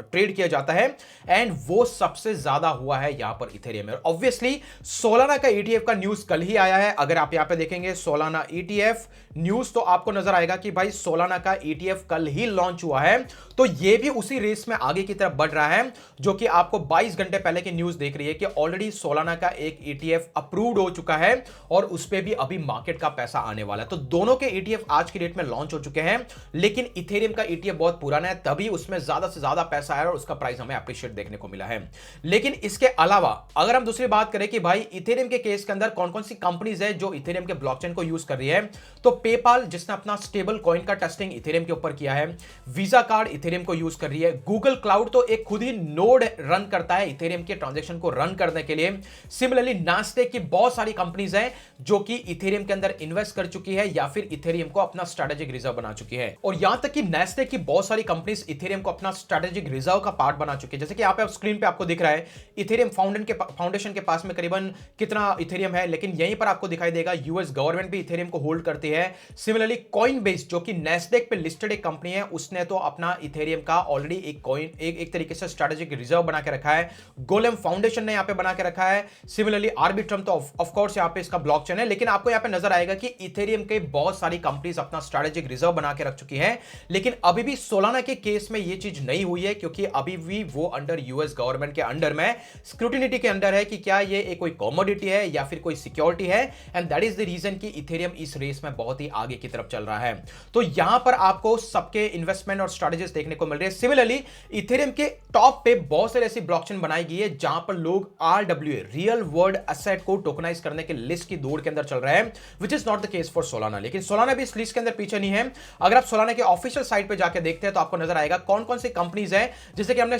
ट्रेड किया जाता है, एंड वो सबसे ज्यादा हुआ है यहां पर इथेरियम में। ऑब्वियसली सोलाना का ईटीएफ का न्यूज कल ही आया है। अगर आप यहां पे देखेंगे सोलाना ईटीएफ न्यूज, तो आपको नजर आएगा कि भाई सोलाना का ईटीएफ कल ही लॉन्च हुआ है। तो ये भी उसी रेस में आगे की तरफ बढ़ रहा है, जो कि आपको 22 घंटे पहले की न्यूज देख रही है कि ऑलरेडी सोलाना का एक ईटीएफ अप्रूव्ड हो चुका है और उस पर भी अभी मार्केट का पैसा आने वाला है। तो दोनों के ईटीएफ आज की डेट में लॉन्च हो चुके हैं, लेकिन इथेरियम का ईटीएफ बहुत पुराना है, तभी उसमें ज्यादा से ज्यादा पैसा आया और उसका प्राइस हमें अप्रिशिएट देखने को मिला है। लेकिन इसके अलावा अगर हम दूसरी बात करें कि भाई इथेरियम के केस के अंदर कौन कौन सी कंपनीज है जो इथेरियम के ब्लॉकचेन को यूज कर रही है, तो पेपाल जिसने अपना स्टेबल कॉइन का टेस्टिंग इथेरियम के ऊपर किया है, वीजा कार्ड इथेरियम को यूज कर रही है, गूगल क्लाउड तो एक खुद ही नोड रन करता है इथेरियम के ट्रांजैक्शन को रन करने के लिए। सिमिलरली नास्टेक की बहुत सारी कंपनीज हैं जो कि इथेरियम के अंदर इन्वेस्ट कर चुकी है या फिर इथेरियम को अपना स्ट्रेटेजिक रिजर्व बना चुकी है। और यहां तक कि नास्टेक की बहुत सारी कंपनीज इथेरियम को अपना स्ट्रेटेजिक रिजर्व का पार्ट बना चुकी है। जैसे कि यहां पे स्क्रीन पे आपको दिख रहा है इथेरियम फाउंडेशन के पास में करीबन कितना इथेरियम है, लेकिन यहीं पर आपको दिखाई देगा यूएस गवर्नमेंट भी इथेरियम को होल्ड करती है। सिमिलरली कॉइनबेस जो कि नास्डेक पे लिस्टेड एक कंपनी है, उसने तो अपना इथेरियम का ऑलरेडी एक तरीके से स्ट्रेटेजिक रिजर्व बना के रखा है। गोलेम फाउंडेशन ने यहां पे बना के रखा है। सिमिलरली आर्बिट्रम तो ऑफ कोर्स यहां पे इसका ब्लॉकचेन है, लेकिन आपको यहां पे नजर आएगा कि इथेरियम के बहुत सारी कंपनीज अपना स्ट्रेटेजिक रिजर्व बना के रख चुकी है। लेकिन अभी भी सोलाना के केस में यह चीज नहीं हुई है, क्योंकि अभी भी वो अंडर यूएस गवर्नमेंट के अंडर में स्क्रूटिनिटी के अंडर है कि क्या ये एक कोई कमोडिटी है या फिर कोई सिक्योरिटी है, and that is the reason कि इथेरियम इस रेस में बहुत ही आगे की तरफ चल रहा है। तो यहां पर आपको सबके इन्वेस्टमेंट और स्ट्रेटजीज देखने को मिल रहे हैं। सिमिलरली इथेरियम के टॉप पे बहुत सारी ऐसी ब्लॉकचेन बनाई गई है जहां पर लोग आरडब्ल्यूए रियल वर्ल्ड एसेट को टोकनाइज करने के लिस्ट की दौड़ के अंदर चल रहे हैं, which is not the case for Solana. लेकिन सोलाना भी इस लिस्ट के अंदर पीछे नहीं है। अगर आप सोलाना के ऑफिशियल साइट पे जाकर देखते हैं तो आपको नजर आएगा कौन कौन सी कंपनीज है, जैसे कि हमने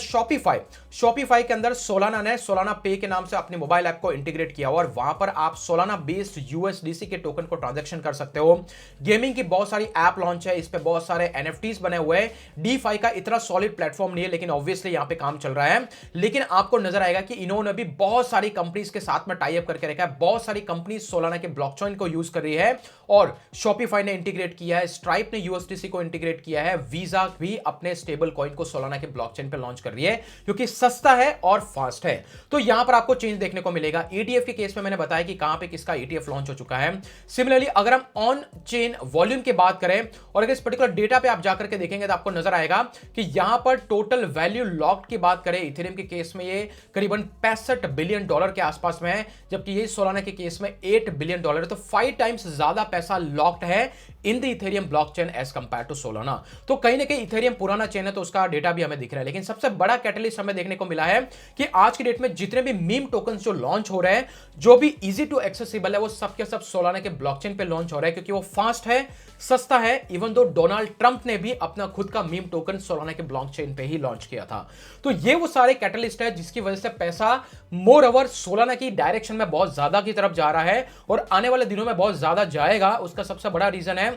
शॉपिफाई के अंदर सोलाना ने सोलाना पे के नाम से अपने मोबाइल ऐप को इंटीग्रेट किया हुआ और वहां पर आप सोलाना बेस्ड यूएसडीसी के टोकन को ट्रांजैक्शन कर सकते हो। गेमिंग की बहुत सारी ऐप लॉन्च है, इस पे बहुत सारे एनएफटीज बने हुए हैं। डीफाई का इतना सॉलिड प्लेटफॉर्म नहीं है, लेकिन ऑब्वियसली यहां पे काम चल रहा है। लेकिन आपको नजर आएगा कि इन्होंने भी बहुत सारी कंपनीज के साथ में टाई अप करके रखा है। बहुत सारी कंपनीज सोलाना के ब्लॉकचेन को यूज कर रही है और शॉपिफाई ने इंटीग्रेट किया है, स्ट्राइप ने यूएसडीसी को इंटीग्रेट किया है, वीजा भी अपने स्टेबल कॉइन को सोलाना के ब्लॉकचेन पे लॉन्च कर रही है क्योंकि सस्ता है और फास्ट है। तो यहां पर आपको चेंज देखने को मिलेगा। ईटीएफ के केस में मैंने बताया कि कहां पे किसका ईटीएफ लॉन्च हो चुका है। सिमिलरली अगर हम ऑन चेन वॉल्यूम की बात करें और अगर इस पर्टिकुलर डेटा पे आप जाकर के देखेंगे तो आपको नजर आएगा कि यहां पर टोटल वैल्यू लॉक्ड की बात करें इथेरियम के केस में ये करीबन 65 बिलियन डॉलर के आसपास में है, जबकि ये सोलाना के केस में 8 बिलियन डॉलर है। तो 5 टाइम्स ज्यादा पैसा लॉक्ड है in the Ethereum blockchain as compare to Solana. तो कहीं ना कहीं इथेरियम पुराना चेन है तो उसका डेटा भी हमें दिख रहा है, लेकिन सबसे बड़ा कैटलिस्ट हमें देखने को मिला है कि आज की डेट में जितने भी मीम टोकन्स जो लॉन्च हो रहे हैं, जो भी इजी टू एक्सेसिबल है, वो सब के सब सोलाना के ब्लॉकचेन पे लॉन्च हो रहा है, क्योंकि वो फास्ट है, सस्ता है। इवन दो डोनाल्ड ट्रंप ने भी अपना खुद का मीम टोकन सोलाना के ब्लॉकचेन पे ही लॉन्च किया था। तो ये वो सारे कैटलिस्ट है जिसकी वजह से पैसा मोर ओवर सोलाना की डायरेक्शन में बहुत ज्यादा की तरफ जा रहा है और आने वाले दिनों में बहुत ज्यादा जाएगा। उसका सबसे बड़ा रीजन है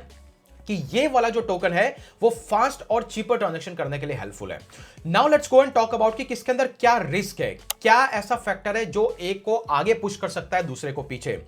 कि ये वाला जो टोकन है वो फास्ट और चीपर ट्रांजैक्शन करने के लिए हेल्पफुल है। Now let's go and talk about कि किसके अंदर क्या रिस्क है, क्या ऐसा फैक्टर है जो एक को आगे पुश कर सकता है दूसरे को पीछे।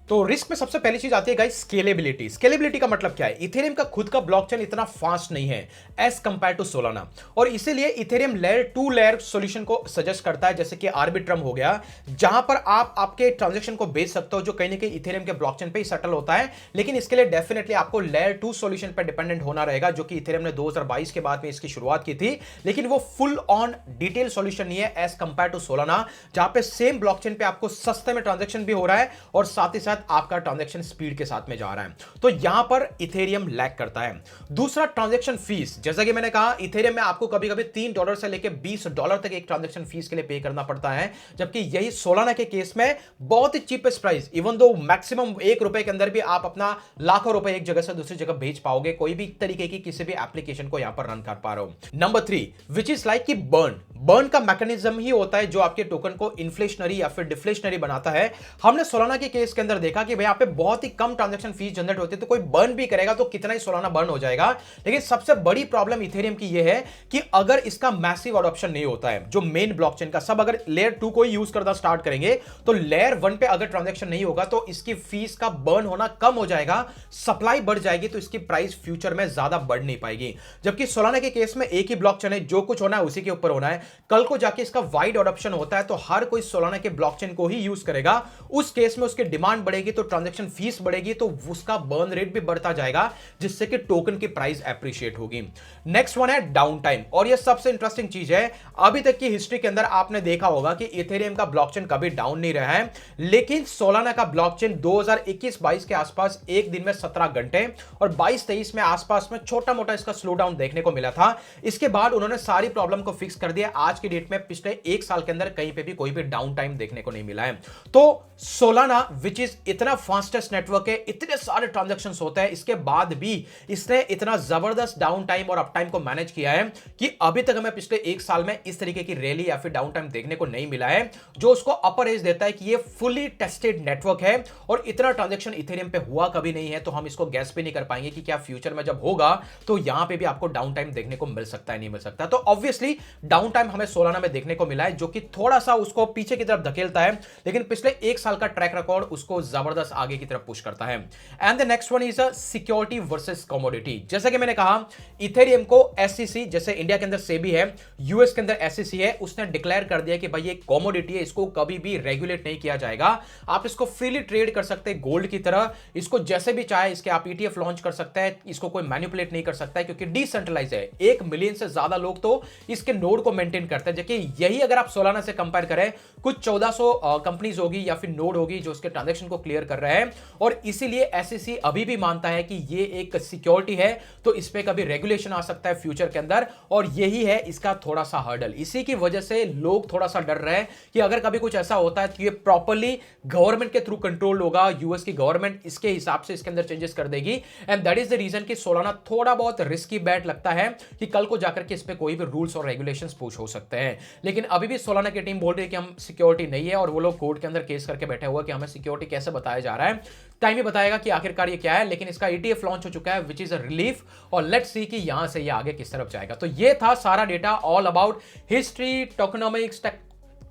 तो रिस्क में सबसे पहली चीज आती है गाइस स्केलेबिलिटी। स्केलेबिलिटी का मतलब क्या है? इथेरियम का खुद का ब्लॉकचेन इतना फास्ट नहीं है एज कंपेयर टू सोलाना, और इसीलिए इथेरियम लेयर 2 लेयर सॉल्यूशन को सजेस्ट करता है, जैसे कि आर्बिट्रम हो गया, जहां पर आप आपके ट्रांजैक्शन को बेच सकते हो, जो कहीं ना कहीं इथेरियम के ब्लॉकचेन पे ही सेटल होता है। लेकिन इसके लिए डेफिनेटली आपको लेयर 2 सॉल्यूशन पर डिपेंडेंट होना रहेगा, जो कि इथेरियम ने 2022 के बाद में इसकी शुरुआत की थी, लेकिन वो फुल ऑन डिटेल सॉल्यूशन नहीं है एज कंपेयर टू सोलाना, जहां पे सेम ब्लॉकचेन पे आपको सस्ते में ट्रांजैक्शन भी हो रहा है और साथ ही साथ आपका ट्रांजैक्शन स्पीड के साथ में जा रहा है। तो यहां पर इथेरियम लैग करता है। दूसरा, ट्रांजैक्शन फीस। जैसा कि मैंने कहा, इथेरियम में आपको कभी-कभी $3 से लेकर $20 तक एक ट्रांजैक्शन फीस के लिए पे करना पड़ता है, जबकि यही सोलाना के केस में बहुत ही चीपेस्ट प्राइस, इवन दो मैक्सिमम ₹1 के अंदर भी आप अपना लाखों रुपए एक जगह से दूसरी जगह भेज पाओगे, कोई भी तरीके की किसी भी एप्लीकेशन को यहां पर रन कर पा रहे हो। नंबर 3, विच इज लाइक कि बर्न का मैकेनिज्म ही होता है जो आपके टोकन को इन्फ्लेशनरी या फिर डिफ्लेशनरी बनाता है। हमने सोलाना के केस के अंदर देखा कि भाई यहाँ पे बहुत ही कम ट्रांजैक्शन फीस जनरेट होती है, तो कोई बर्न भी करेगा तो कितना ही सोलाना बर्न हो जाएगा। लेकिन सबसे बड़ी प्रॉब्लम इथेरियम की यह है कि अगर इसका मैसिव अडॉप्शन नहीं होता है, जो मेन ब्लॉकचेन का सब अगर लेयर 2 को यूज करना स्टार्ट करेंगे, तो लेयर 1 पे अगर ट्रांजैक्शन नहीं होगा तो इसकी फीस का बर्न होना कम हो जाएगा, सप्लाई बढ़ जाएगी, तो इसकी प्राइस फ्यूचर में ज्यादा बढ़ नहीं पाएगी। जबकि सोलाना के केस में एक ही ब्लॉकचेन है, जो कुछ होना है उसी के ऊपर होना है। कल को जाके इसका वाइड अडॉप्शन होता है तो हर कोई सोलाना के ब्लॉकचेन को ही यूज करेगा, उस केस में उसकी डिमांड बढ़ेगी तो ट्रांजैक्शन फीस बढ़ेगी, तो उसका बर्न रेट भी बढ़ता जाएगा, जिससे कि टोकन की प्राइस एप्रिशिएट होगी। नेक्स्ट वन है डाउन टाइम, और यह सबसे इंटरेस्टिंग चीज है। अभी तक की हिस्ट्री के अंदर आपने देखा होगा कि इथेरियम का ब्लॉकचेन कभी डाउन नहीं रहा है, लेकिन सोलाना का ब्लॉकचेन 2021-22 के आसपास एक दिन में 17 घंटे और 22-23 में आसपास में छोटा मोटा इसका स्लो डाउन देखने को मिला था। इसके बाद उन्होंने सारी प्रॉब्लम को फिक्स कर दिया। आज की डेट में पिछले एक साल के अंदर कहीं पे भी कोई भी डाउन टाइम देखने को नहीं मिला है। तो सोलाना विच इज इतना फास्टेस्ट नेटवर्क है, इतने सारे ट्रांजैक्शंस होते हैं, इसके बाद भी इसने इतना जबरदस्त डाउन टाइम और अप टाइम को मैनेज किया है कि अभी तक हमें पिछले एक साल में इस तरीके की रैली या फिर डाउन टाइम देखने को नहीं मिला है, जो उसको अपर एज देता है कि ये फुली टेस्टेड नेटवर्क है और इतना ट्रांजैक्शन इथेरियम पे हुआ कभी नहीं है। तो हम इसको गैस पे नहीं कर पाएंगे कि क्या फ्यूचर में जब होगा तो यहां पे भी आपको डाउन टाइम देखने को मिल सकता है, नहीं मिल सकता। तो ऑब्वियसली डाउन टाइम हमें सोलाना में देखने को मिला है, जो कि थोड़ा सा उसको पीछे की तरफ धकेलता है, लेकिन पिछले एक साल का ट्रैक रिकॉर्ड उसको जबरदस्त आगे की तरफ पुश करता है। And the next one is a security versus commodity. जैसा कि मैंने कहा, इथेरियम को एसईसी, जैसे इंडिया के अंदर सेबी है, यूएस के अंदर एसईसी है, उसने डिक्लेयर कर दिया कि भाई ये कमोडिटी है, इसको कभी भी रेगुलेट नहीं किया जाएगा। आप इसको फ्रीली ट्रेड कर सकते हैं गोल्ड की तरह, इसको जैसे भी चाहे इसके आप ईटीएफ लॉन्च कर सकते हैं, इसको कोई मैनिपुलेट नहीं कर सकता है, क्योंकि डिसेंट्रलाइज है। 1 मिलियन से ज्यादा लोग तो इसके नोड को मेंटेन करते हैं, जबकि यही अगर आप सोलाना से कंपेयर करें, कुछ 1400 कंपनीज होगी या फिर नोड होगी जो उसके ट्रांजैक्शन को क्लियर कर रहे हैं, और इसीलिए एसईसी अभी भी मानता है कि ये एक सिक्योरिटी है, तो इस पे कभी रेगुलेशन आ सकता है फ्यूचर के अंदर, और यही है इसका थोड़ा सा हर्डल। इसी की वजह से लोग थोड़ा सा डर रहे हैं कि अगर कभी कुछ ऐसा होता है तो ये प्रॉपर्ली गवर्नमेंट के थ्रू कंट्रोल होगा, यूएस की गवर्नमेंट इसके हिसाब से इसके अंदर चेंजेस कर देगी, and that is the reason कि सोलाना थोड़ा बहुत रिस्की बैट लगता है कि कल को जाकर के इस पे कोई भी रूल्स और रेगुलेशंस पुश हो सकते हैं। लेकिन अभी भी सोलाना की टीम बोल रही है कि हम सिक्योरिटी नहीं है, और वो लोग कोर्ट के अंदर केस करके बैठे हुए कि हमें सिक्योरिटी कैसे बताया जा रहा है। टाइम ही बताएगा कि आखिरकार ये क्या है, लेकिन इसका ईटीएफ लॉन्च हो चुका है, विच इज अ रिलीफ, और लेट्स सी कि यहां से ये आगे किस तरफ जाएगा। तो ये था सारा data all about history, tokenomics,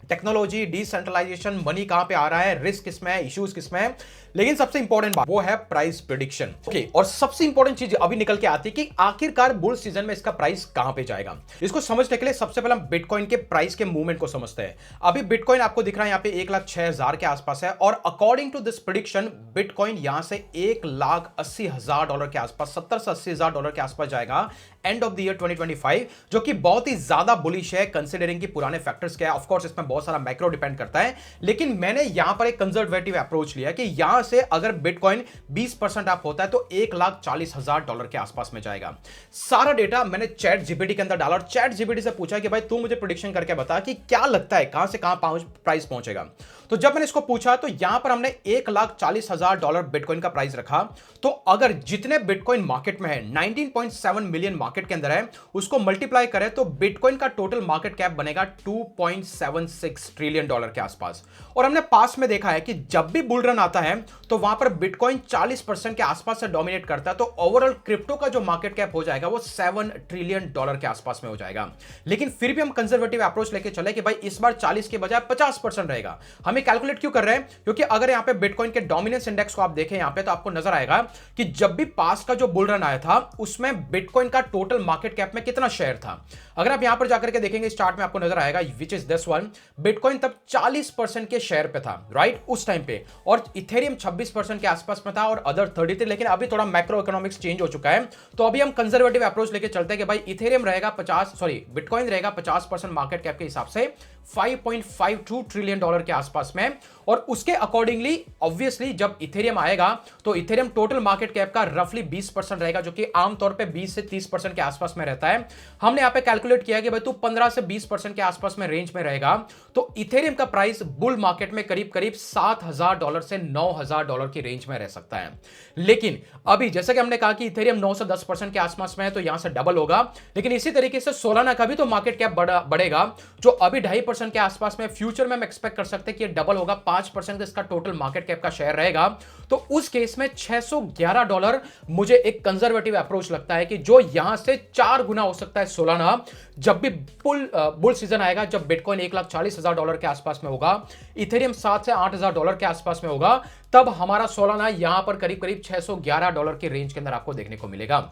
technology, decentralisation, money कहां पे आ रहा है, रिस्क किसमें है, इश्यूज किसमें है। लेकिन सबसे इंपॉर्टेंट बात वो है प्राइस प्रेडिक्शन। ओके, और सबसे इंपॉर्टेंट चीज अभी निकल के आती है कि आखिरकार बुल सीजन में इसका प्राइस कहां पे जाएगा। इसको समझने के लिए सबसे पहले हम बिटकॉइन के प्राइस के मूवमेंट को समझते हैं। अभी बिटकॉइन आपको दिख रहा है यहां पे 1,06,000 के आसपास है, और according to this prediction bitcoin यहां से $1,80,000 के आसपास, $70,000 से $80,000 के आसपास जाएगा एंड ऑफ द ईयर 2025, जो कि बहुत ही ज्यादा बुलिश है कंसीडरिंग कि पुराने फैक्टर्स क्या है। ऑफ कोर्स इसमें बहुत सारा मैक्रो डिपेंड करता है, लेकिन मैंने यहां पर एक कंजर्वेटिव अप्रोच लिया कि यहां से अगर बिटकॉइन 20% अप होता है तो $1,40,000 के आसपास में जाएगा। सारा डेटा मैंने चैट जीपीटी के अंदर डाला और चैट जीपीटी से पूछा कि भाई तू मुझे प्रेडिक्शन करके बता कि क्या लगता है कहां से कहां प्राइस पहुंचेगा। तो जब मैंने इसको पूछा तो यहां पर हमने $1,40,000 बिटकॉइन का प्राइस रखा। तो अगर जितने बिटकॉइन मार्केट में है 19.7 मिलियन मार्केट के अंदर है, उसको मल्टीप्लाई करें तो बिटकॉइन का टोटल मार्केट कैप बनेगा $2.76 ट्रिलियन के आसपास। और हमने पास में देखा है कि जब भी बुल रन आता है तो वहां पर बिटकॉइन 40% के आसपास से डोमिनेट करता है, तो ओवरऑल क्रिप्टो का जो मार्केट कैप हो जाएगा वो $7 ट्रिलियन के आसपास में हो जाएगा। लेकिन फिर भी हम कंजर्वेटिव अप्रोच लेके चले कि भाई इस बार 40 के बजाय 50% रहेगा। हमें कैलकुलेट क्यों कर रहे हैं? क्योंकि अगर यहां पे बिटकॉइन के डोमिनेंस इंडेक्स को आप देखें यहां पे, तो आपको नजर आएगा कि जब भी पास का जो बुल रन आया था उसमें बिटकॉइन का टोटल मार्केट कैप में कितना शेयर था। अगर आप यहां पर जाकर के देखेंगे स्टार्ट में, आपको नजर आएगा which is this one, bitcoin तब 40% के शेयर पे था, राइट, उस टाइम पे, और इथेरियम 26% के आसपास में था और अदर 30 थे। लेकिन अभी थोड़ा मैक्रो इकोनॉमिक्स चेंज हो चुका है, तो अभी हम कंजर्वेटिव अप्रोच लेके चलते हैं कि भाई इथेरियम रहेगा बिटकॉइन रहेगा 50% मार्केट कैप के हिसाब से $5.52 ट्रिलियन के आसपास में। और उसके अकॉर्डिंगली ऑब्वियसली जब इथेरियम आएगा तो इथेरियम टोटल मार्केट कैप का रफली 20% रहेगा, जो कि आमतौर पे 20 से 30% के आसपास में रहता है। हमने यहां पे कैलकुलेट किया कि भाई तू 15 से 20% के आसपास में रेंज में रहेगा, तो इथेरियम का प्राइस बुल मार्केट में करीब करीब $7,000 से $9,000 की रेंज में रह सकता है। लेकिन अभी जैसे कि हमने कहा कि इथेरियम 9 से 10% के आसपास में है, तो यहां से डबल होगा। लेकिन इसी तरीके से सोलाना का भी तो मार्केट कैप बढ़ेगा, जो अभी 2.5% के आसपास में, फ्यूचर में हम एक्सपेक्ट कर सकते हैं कि डबल होगा, 5% इसका टोटल मार्केट कैप का शेयर रहेगा। तो उस केस में $611 मुझे एक कंजर्वेटिव अप्रोच लगता है कि जो यहां से 4 गुना हो सकता है सोलाना, जब भी बुल सीजन आएगा, जब बिटकॉइन $1,40,000 के आसपास में होगा, इथेरियम $7,000 से $8,000 के आसपास में होगा, तब हमारा सोलाना यहां पर करीब करीब $611 के रेंज के अंदर आपको देखने को मिलेगा।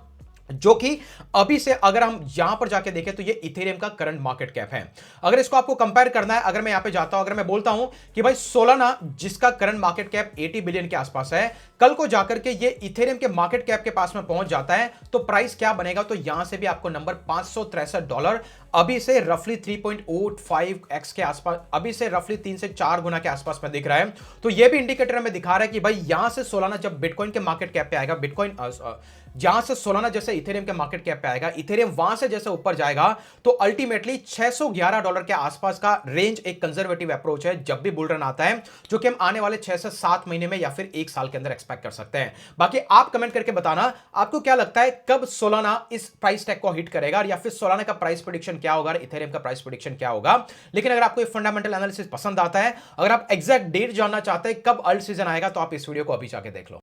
जो कि अभी से अगर हम यहां पर जाके देखें तो ये इथेरियम का करंट मार्केट कैप है। अगर इसको आपको कंपेयर करना है, अगर मैं यहां पे जाता हूं, अगर मैं बोलता हूं कि भाई सोलाना जिसका करंट मार्केट कैप 80 बिलियन के आसपास है, कल को जाकर के ये इथेरियम के मार्केट कैप के पास में पहुंच जाता है, तो प्राइस क्या बनेगा? तो यहां से भी आपको नंबर $563, अभी से रफली 3.85x के आसपास, अभी से रफली 3 से 4 गुना के आसपास में दिख रहा है। तो ये भी इंडिकेटर हमें दिखा रहा है कि भाई यहां से सोलाना जब बिटकॉइन के मार्केट कैप पे आएगा, बिटकॉइन जहां से सोलाना जैसे इथेरियम के मार्केट कैप पे आएगा, इथेरियम वहां से जैसे ऊपर जाएगा, तो अल्टीमेटली $611 के आसपास का रेंज एक कंजर्वेटिव अप्रोच है जब भी बुल रन आता है, जो कि हम आने वाले 6 से 7 महीने में या फिर 1 साल के अंदर एक्सपेक्ट कर सकते हैं। बाकी आप कमेंट करके बताना आपको क्या लगता है कब सोलाना इस प्राइस टैग को हिट करेगा, या फिर सोलाना का प्राइस प्रेडिक्शन क्या होगा, इथेरियम का प्राइस प्रेडिक्शन क्या होगा। लेकिन अगर आपको फंडामेंटल एनालिसिस पसंद आता है, अगर आप एग्जैक्ट डेट जानना चाहते हैं कब अल्ट सीजन आएगा, तो आप इस वीडियो को अभी जाके देख लो।